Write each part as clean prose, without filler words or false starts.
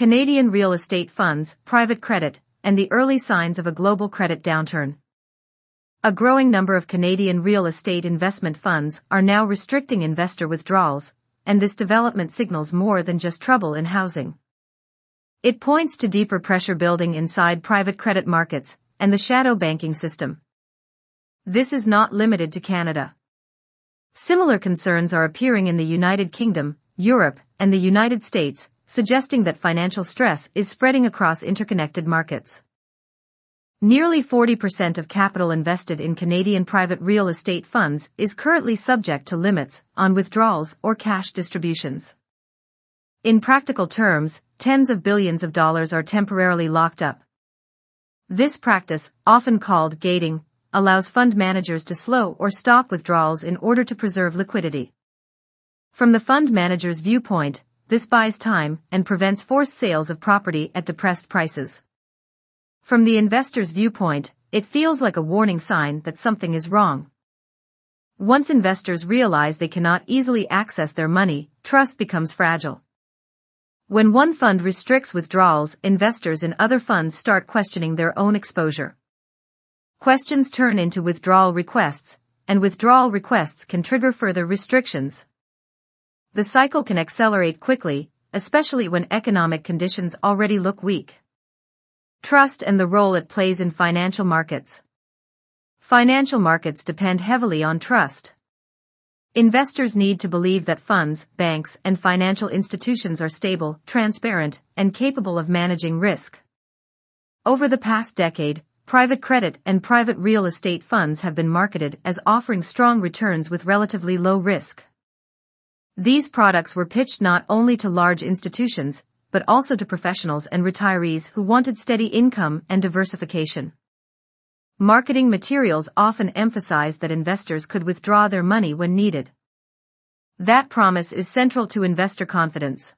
Canadian real estate funds, private credit, and the early signs of a global credit downturn. A growing number of Canadian real estate investment funds are now restricting investor withdrawals, and this development signals more than just trouble in housing. It points to deeper pressure building inside private credit markets and the shadow banking system. This is not limited to Canada. Similar concerns are appearing in the United Kingdom, Europe, and the United States, suggesting that financial stress is spreading across interconnected markets. Nearly 40% of capital invested in Canadian private real estate funds is currently subject to limits on withdrawals or cash distributions. In practical terms, tens of billions of dollars are temporarily locked up. This practice, often called gating, allows fund managers to slow or stop withdrawals in order to preserve liquidity. From the fund manager's viewpoint, this buys time and prevents forced sales of property at depressed prices. From the investor's viewpoint, it feels like a warning sign that something is wrong. Once investors realize they cannot easily access their money, trust becomes fragile. When one fund restricts withdrawals, investors in other funds start questioning their own exposure. Questions turn into withdrawal requests, and withdrawal requests can trigger further restrictions. The cycle can accelerate quickly, especially when economic conditions already look weak. Trust and the role it plays in financial markets. Financial markets depend heavily on trust. Investors need to believe that funds, banks, and financial institutions are stable, transparent, and capable of managing risk. Over the past decade, private credit and private real estate funds have been marketed as offering strong returns with relatively low risk. These products were pitched not only to large institutions, but also to professionals and retirees who wanted steady income and diversification. Marketing materials often emphasize that investors could withdraw their money when needed. That promise is central to investor confidence.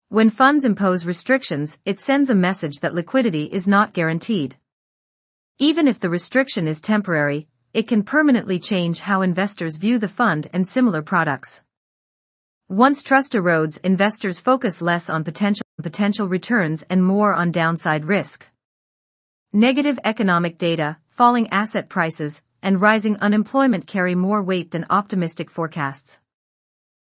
When funds impose restrictions, it sends a message that liquidity is not guaranteed. Even if the restriction is temporary, it can permanently change how investors view the fund and similar products. Once trust erodes, investors focus less on potential returns and more on downside risk. Negative economic data, falling asset prices, and rising unemployment carry more weight than optimistic forecasts.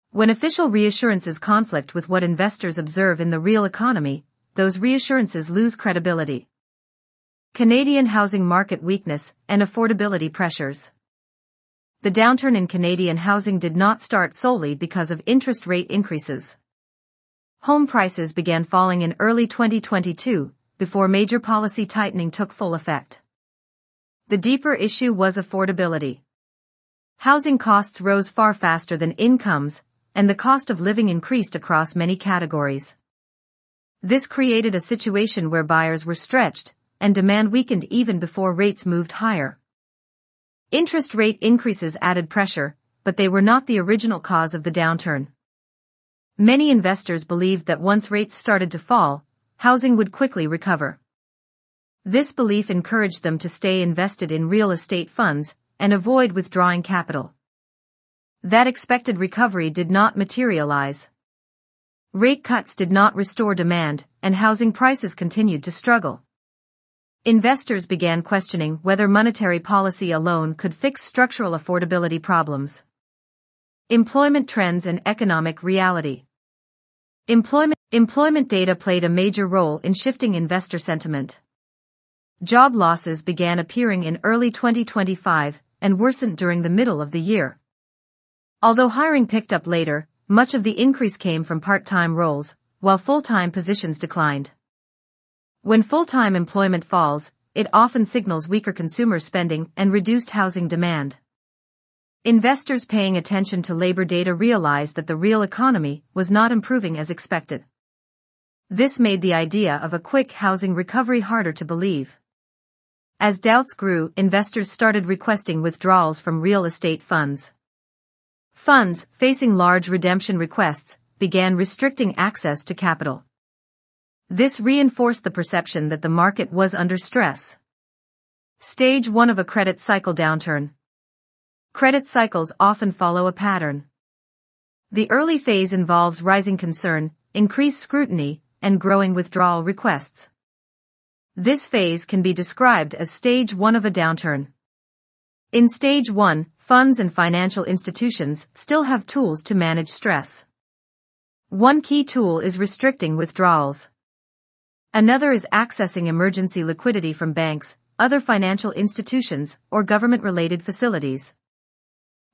When official reassurances conflict with what investors observe in the real economy, those reassurances lose credibility. Canadian housing market weakness and affordability pressures. The downturn in Canadian housing did not start solely because of interest rate increases. Home prices began falling in early 2022, before major policy tightening took full effect. The deeper issue was affordability. Housing costs rose far faster than incomes, and the cost of living increased across many categories. This created a situation where buyers were stretched, and demand weakened even before rates moved higher. Interest rate increases added pressure, but they were not the original cause of the downturn. Many investors believed that once rates started to fall, housing would quickly recover. This belief encouraged them to stay invested in real estate funds and avoid withdrawing capital. That expected recovery did not materialize. Rate cuts did not restore demand, and housing prices continued to struggle. Investors began questioning whether monetary policy alone could fix structural affordability problems. Employment trends and economic reality. Employment data played a major role in shifting investor sentiment. Job losses began appearing in early 2025 and worsened during the middle of the year. Although hiring picked up later, much of the increase came from part-time roles, while full-time positions declined. When full-time employment falls, it often signals weaker consumer spending and reduced housing demand. Investors paying attention to labor data realized that the real economy was not improving as expected. This made the idea of a quick housing recovery harder to believe. As doubts grew, investors started requesting withdrawals from real estate funds. Funds, facing large redemption requests, began restricting access to capital. This reinforced the perception that the market was under stress. Stage 1 of a credit cycle downturn. Credit cycles often follow a pattern. The early phase involves rising concern, increased scrutiny, and growing withdrawal requests. This phase can be described as stage 1 of a downturn. In stage 1, funds and financial institutions still have tools to manage stress. One key tool is restricting withdrawals. Another is accessing emergency liquidity from banks, other financial institutions, or government-related facilities.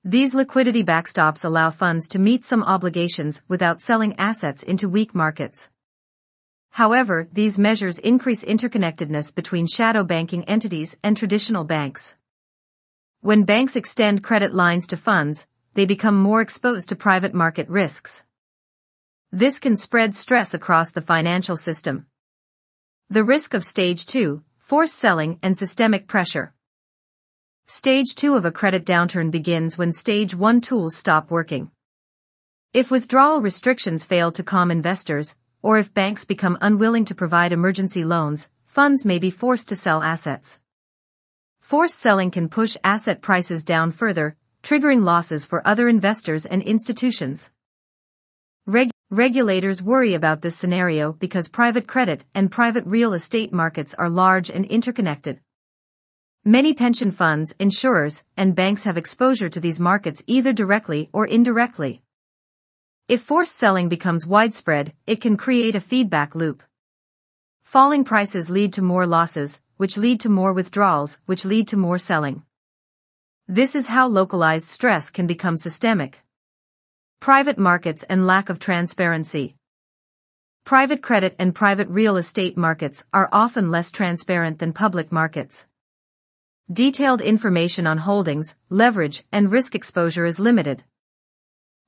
These liquidity backstops allow funds to meet some obligations without selling assets into weak markets. However, these measures increase interconnectedness between shadow banking entities and traditional banks. When banks extend credit lines to funds, they become more exposed to private market risks. This can spread stress across the financial system. The risk of Stage 2, forced selling and systemic pressure. Stage 2 of a credit downturn begins when Stage 1 tools stop working. If withdrawal restrictions fail to calm investors, or if banks become unwilling to provide emergency loans, funds may be forced to sell assets. Forced selling can push asset prices down further, triggering losses for other investors and institutions. Regulators worry about this scenario because private credit and private real estate markets are large and interconnected. Many pension funds, insurers, and banks have exposure to these markets either directly or indirectly. If forced selling becomes widespread, it can create a feedback loop. Falling prices lead to more losses, which lead to more withdrawals, which lead to more selling. This is how localized stress can become systemic. Private markets and lack of transparency. Private credit and private real estate markets are often less transparent than public markets. Detailed information on holdings, leverage, and risk exposure is limited.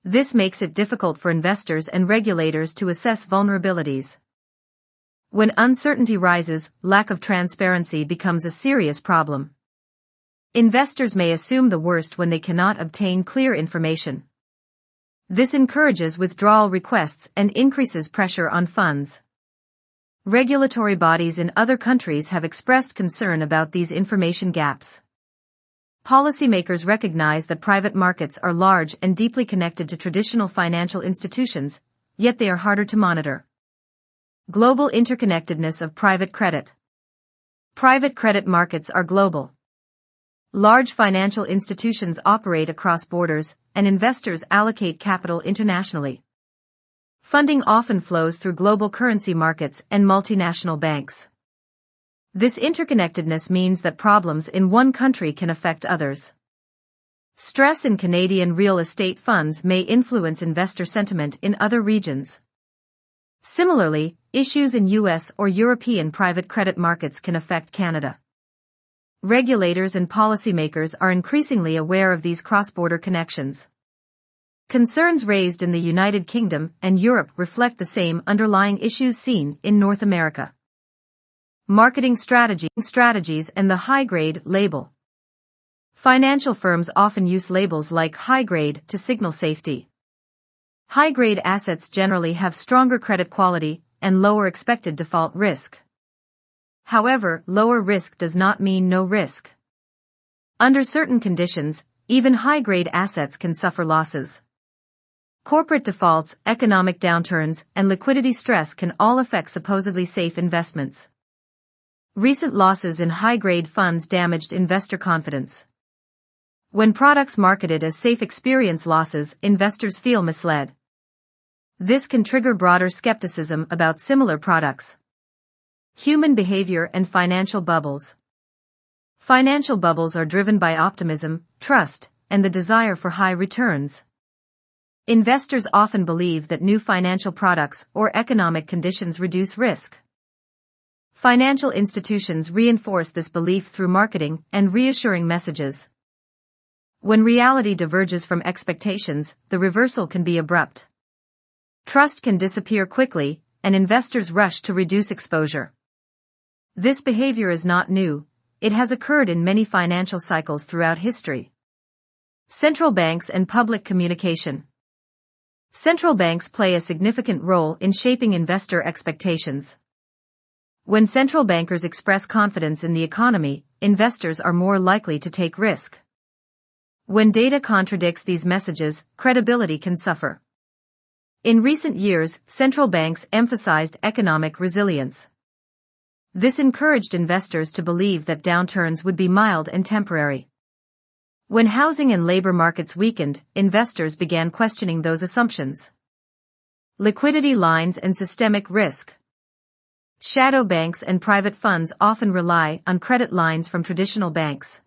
This makes it difficult for investors and regulators to assess vulnerabilities. When uncertainty rises, lack of transparency becomes a serious problem. Investors may assume the worst when they cannot obtain clear information. This encourages withdrawal requests and increases pressure on funds. Regulatory bodies in other countries have expressed concern about these information gaps. Policymakers recognize that private markets are large and deeply connected to traditional financial institutions, yet they are harder to monitor. Global interconnectedness of private credit. Private credit markets are global. Large financial institutions operate across borders, and investors allocate capital internationally. Funding often flows through global currency markets and multinational banks. This interconnectedness means that problems in one country can affect others. Stress in Canadian real estate funds may influence investor sentiment in other regions. Similarly, issues in US or European private credit markets can affect Canada. Regulators and policymakers are increasingly aware of these cross-border connections. Concerns raised in the United Kingdom and Europe reflect the same underlying issues seen in North America. Marketing strategies and the high-grade label. Financial firms often use labels like high-grade to signal safety. High-grade assets generally have stronger credit quality and lower expected default risk. However, lower risk does not mean no risk. Under certain conditions, even high-grade assets can suffer losses. Corporate defaults, economic downturns, and liquidity stress can all affect supposedly safe investments. Recent losses in high-grade funds damaged investor confidence. When products marketed as safe experience losses, investors feel misled. This can trigger broader skepticism about similar products. Human behavior and financial bubbles. Financial bubbles are driven by optimism, trust, and the desire for high returns. Investors often believe that new financial products or economic conditions reduce risk. Financial institutions reinforce this belief through marketing and reassuring messages. When reality diverges from expectations, the reversal can be abrupt. Trust can disappear quickly, and investors rush to reduce exposure. This behavior is not new. It has occurred in many financial cycles throughout history. Central banks and public communication. Central banks play a significant role in shaping investor expectations. When central bankers express confidence in the economy, investors are more likely to take risk. When data contradicts these messages, credibility can suffer. In recent years, central banks emphasized economic resilience. This encouraged investors to believe that downturns would be mild and temporary. When housing and labor markets weakened, investors began questioning those assumptions. Liquidity lines and systemic risk. Shadow banks and private funds often rely on credit lines from traditional banks.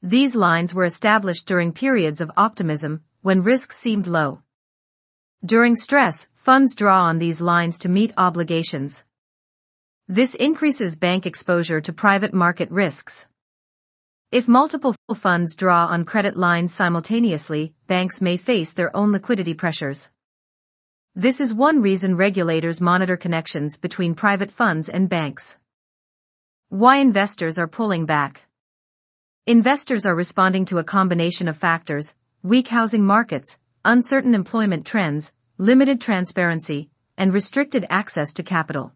These lines were established during periods of optimism, when risks seemed low. During stress, funds draw on these lines to meet obligations. This increases bank exposure to private market risks. If multiple funds draw on credit lines simultaneously, banks may face their own liquidity pressures. This is one reason regulators monitor connections between private funds and banks. Why investors are pulling back. Investors are responding to a combination of factors: weak housing markets, uncertain employment trends, limited transparency, and restricted access to capital.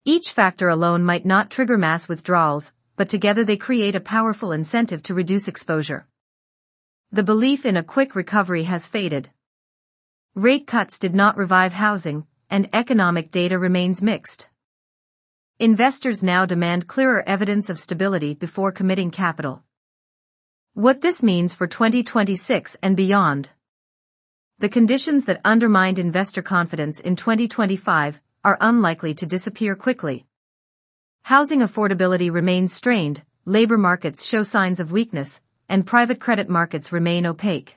Each factor alone might not trigger mass withdrawals, but together they create a powerful incentive to reduce exposure. The belief in a quick recovery has faded. Rate cuts did not revive housing, and economic data remains mixed. Investors now demand clearer evidence of stability before committing capital. What this means for 2026 and beyond. The conditions that undermined investor confidence in 2025 are unlikely to disappear quickly. Housing affordability remains strained, labor markets show signs of weakness, and private credit markets remain opaque.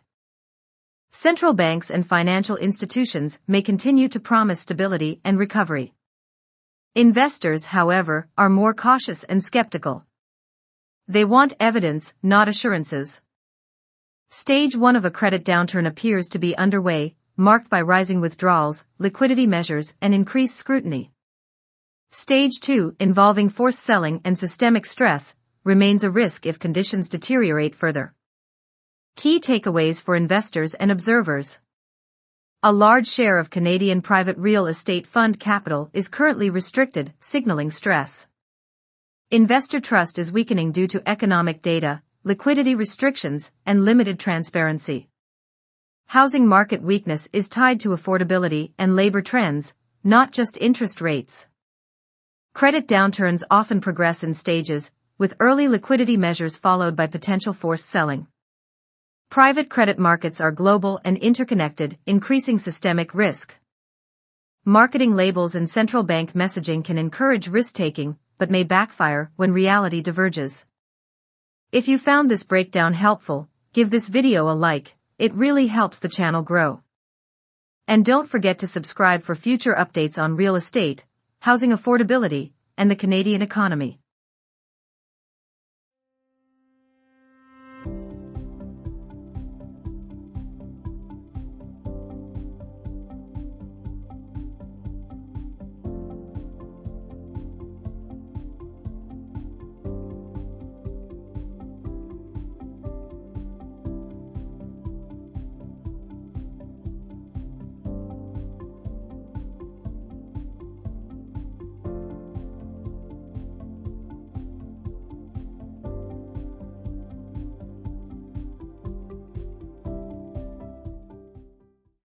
Central banks and financial institutions may continue to promise stability and recovery. Investors, however, are more cautious and skeptical. They want evidence, not assurances. Stage 1 of a credit downturn appears to be underway, marked by rising withdrawals, liquidity measures, and increased scrutiny. Stage 2, involving forced selling and systemic stress, remains a risk if conditions deteriorate further. Key takeaways for investors and observers. A large share of Canadian private real estate fund capital is currently restricted, signaling stress. Investor trust is weakening due to economic data, liquidity restrictions, and limited transparency. Housing market weakness is tied to affordability and labor trends, not just interest rates. Credit downturns often progress in stages, with early liquidity measures followed by potential forced selling. Private credit markets are global and interconnected, increasing systemic risk. Marketing labels and central bank messaging can encourage risk-taking, but may backfire when reality diverges. If you found this breakdown helpful, give this video a like, it really helps the channel grow. And don't forget to subscribe for future updates on real estate, housing affordability, and the Canadian economy.